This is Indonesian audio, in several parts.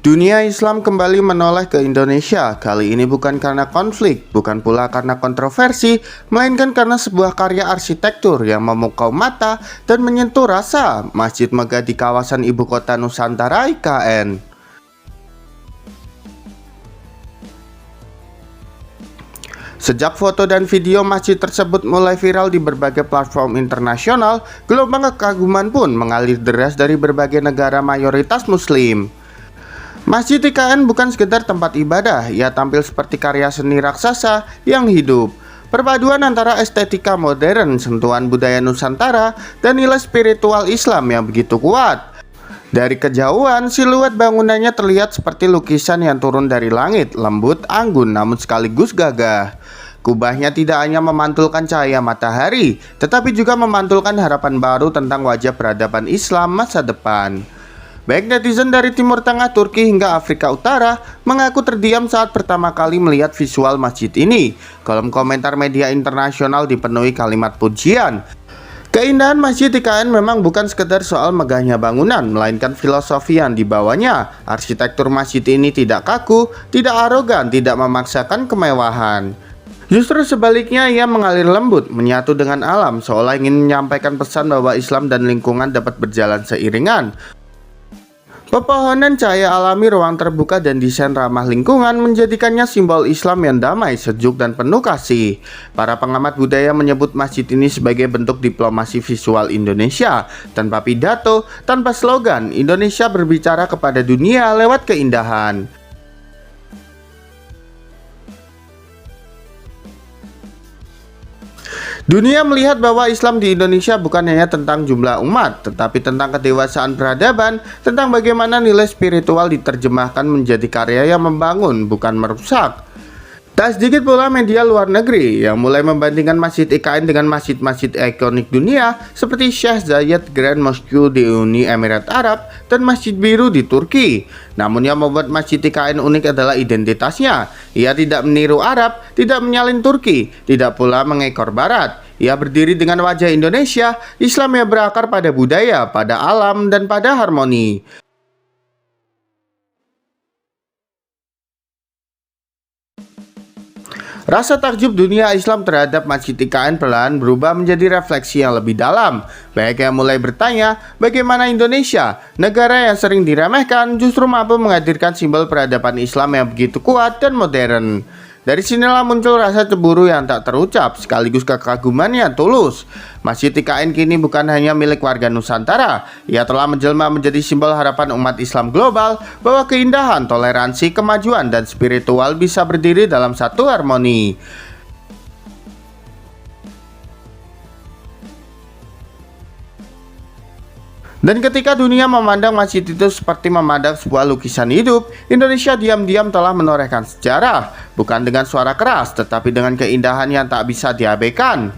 Dunia Islam kembali menoleh ke Indonesia. Kali ini bukan karena konflik, bukan pula karena kontroversi, melainkan karena sebuah karya arsitektur yang memukau mata dan menyentuh rasa. Masjid megah di kawasan ibu kota Nusantara IKN. Sejak foto dan video masjid tersebut mulai viral di berbagai platform internasional, gelombang kekaguman pun mengalir deras dari berbagai negara mayoritas Muslim. Masjid IKN bukan sekedar tempat ibadah, ia tampil seperti karya seni raksasa yang hidup. Perpaduan antara estetika modern, sentuhan budaya Nusantara, dan nilai spiritual Islam yang begitu kuat. Dari kejauhan, siluet bangunannya terlihat seperti lukisan yang turun dari langit, lembut, anggun, namun sekaligus gagah. Kubahnya tidak hanya memantulkan cahaya matahari, tetapi juga memantulkan harapan baru tentang wajah peradaban Islam masa depan. Baik netizen dari Timur Tengah, Turki hingga Afrika Utara mengaku terdiam saat pertama kali melihat visual masjid ini. Kolom komentar media internasional dipenuhi kalimat pujian. Keindahan Masjid IKN memang bukan sekedar soal megahnya bangunan, melainkan filosofi yang dibawanya. Arsitektur masjid ini tidak kaku, tidak arogan, tidak memaksakan kemewahan. Justru sebaliknya, ia mengalir lembut, menyatu dengan alam, seolah ingin menyampaikan pesan bahwa Islam dan lingkungan dapat berjalan seiringan. Pepohonan, cahaya alami, ruang terbuka, dan desain ramah lingkungan menjadikannya simbol Islam yang damai, sejuk, dan penuh kasih. Para pengamat budaya menyebut masjid ini sebagai bentuk diplomasi visual Indonesia. Tanpa pidato, tanpa slogan, Indonesia berbicara kepada dunia lewat keindahan. Dunia melihat bahwa Islam di Indonesia bukan hanya tentang jumlah umat, tetapi tentang kedewasaan peradaban, tentang bagaimana nilai spiritual diterjemahkan menjadi karya yang membangun, bukan merusak. Tak sedikit pula media luar negeri yang mulai membandingkan Masjid IKN dengan masjid-masjid ikonik dunia seperti Sheikh Zayed Grand Mosque di Uni Emirat Arab dan Masjid Biru di Turki. Namun yang membuat Masjid IKN unik adalah identitasnya. Ia tidak meniru Arab, tidak menyalin Turki, tidak pula mengekor Barat. Ia berdiri dengan wajah Indonesia, Islam yang berakar pada budaya, pada alam, dan pada harmoni. Rasa takjub dunia Islam terhadap Masjid IKN perlahan berubah menjadi refleksi yang lebih dalam. Banyak yang mulai bertanya, bagaimana Indonesia, negara yang sering diremehkan, justru mampu menghadirkan simbol peradaban Islam yang begitu kuat dan modern. Dari sinilah muncul rasa cemburu yang tak terucap, sekaligus kekaguman yang tulus. Masjid IKN kini bukan hanya milik warga Nusantara. Ia telah menjelma menjadi simbol harapan umat Islam global bahwa keindahan, toleransi, kemajuan, dan spiritual bisa berdiri dalam satu harmoni. Dan ketika dunia memandang masjid itu seperti memandang sebuah lukisan hidup, Indonesia diam-diam telah menorehkan sejarah, bukan dengan suara keras, tetapi dengan keindahan yang tak bisa diabaikan.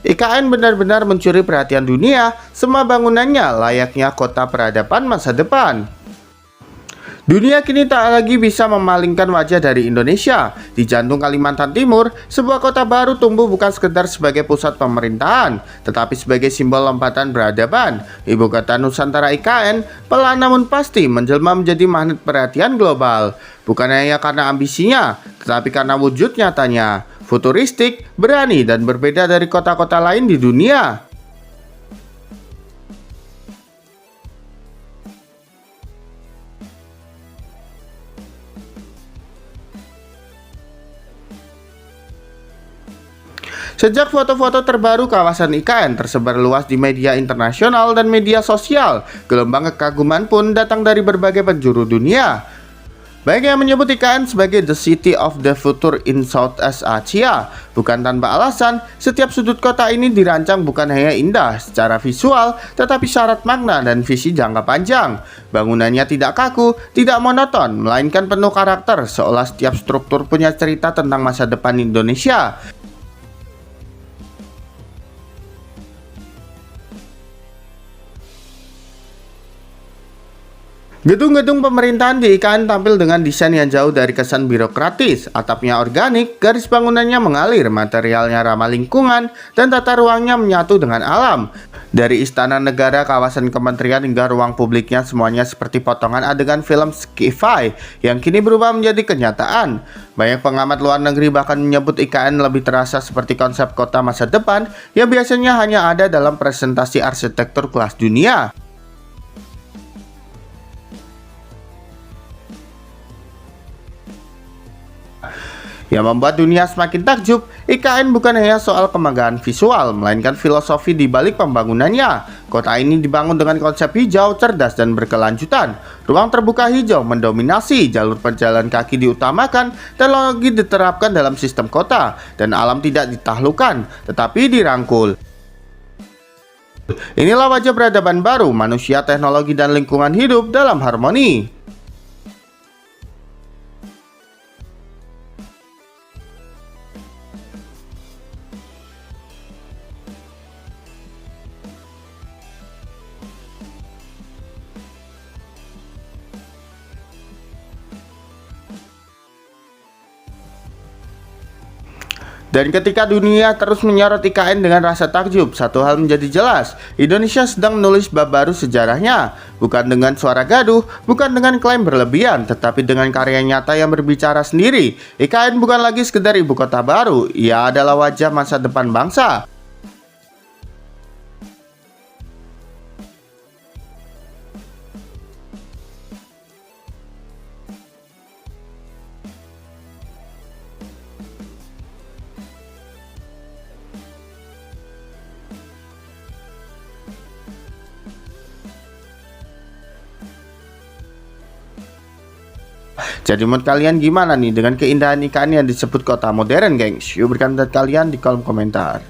IKN benar-benar mencuri perhatian dunia, semua bangunannya layaknya kota peradaban masa depan. Dunia kini tak lagi bisa memalingkan wajah dari Indonesia. Di jantung Kalimantan Timur, sebuah kota baru tumbuh bukan sekedar sebagai pusat pemerintahan, tetapi sebagai simbol lompatan peradaban. Ibu kota Nusantara IKN pelan namun pasti menjelma menjadi magnet perhatian global. Bukan hanya karena ambisinya, tetapi karena wujud nyatanya. Futuristik, berani, dan berbeda dari kota-kota lain di dunia. Sejak foto-foto terbaru kawasan IKN tersebar luas di media internasional dan media sosial, gelombang kekaguman pun datang dari berbagai penjuru dunia. Banyak yang menyebut IKN sebagai the city of the future in Southeast Asia. Bukan tanpa alasan, setiap sudut kota ini dirancang bukan hanya indah secara visual, tetapi syarat makna dan visi jangka panjang. Bangunannya tidak kaku, tidak monoton, melainkan penuh karakter, seolah setiap struktur punya cerita tentang masa depan Indonesia. Gedung-gedung pemerintahan di IKN tampil dengan desain yang jauh dari kesan birokratis. Atapnya organik, garis bangunannya mengalir, materialnya ramah lingkungan, dan tata ruangnya menyatu dengan alam. Dari istana negara, kawasan kementerian, hingga ruang publiknya, semuanya seperti potongan adegan film sci-fi yang kini berubah menjadi kenyataan. Banyak pengamat luar negeri bahkan menyebut IKN lebih terasa seperti konsep kota masa depan yang biasanya hanya ada dalam presentasi arsitektur kelas dunia. Yang membuat dunia semakin takjub, IKN bukan hanya soal kemegahan visual, melainkan filosofi di balik pembangunannya. Kota ini dibangun dengan konsep hijau, cerdas, dan berkelanjutan. Ruang terbuka hijau mendominasi, jalur pejalan kaki diutamakan, teknologi diterapkan dalam sistem kota, dan alam tidak ditaklukkan, tetapi dirangkul. Inilah wajah peradaban baru, manusia, teknologi, dan lingkungan hidup dalam harmoni. Dan ketika dunia terus menyorot IKN dengan rasa takjub, satu hal menjadi jelas, Indonesia sedang menulis bab baru sejarahnya. Bukan dengan suara gaduh, bukan dengan klaim berlebihan, tetapi dengan karya nyata yang berbicara sendiri. IKN bukan lagi sekedar ibu kota baru, ia adalah wajah masa depan bangsa. Jadi menurut kalian gimana nih dengan keindahan IKN yang disebut kota modern, gengs? Yuk berikan pendapat kalian di kolom komentar.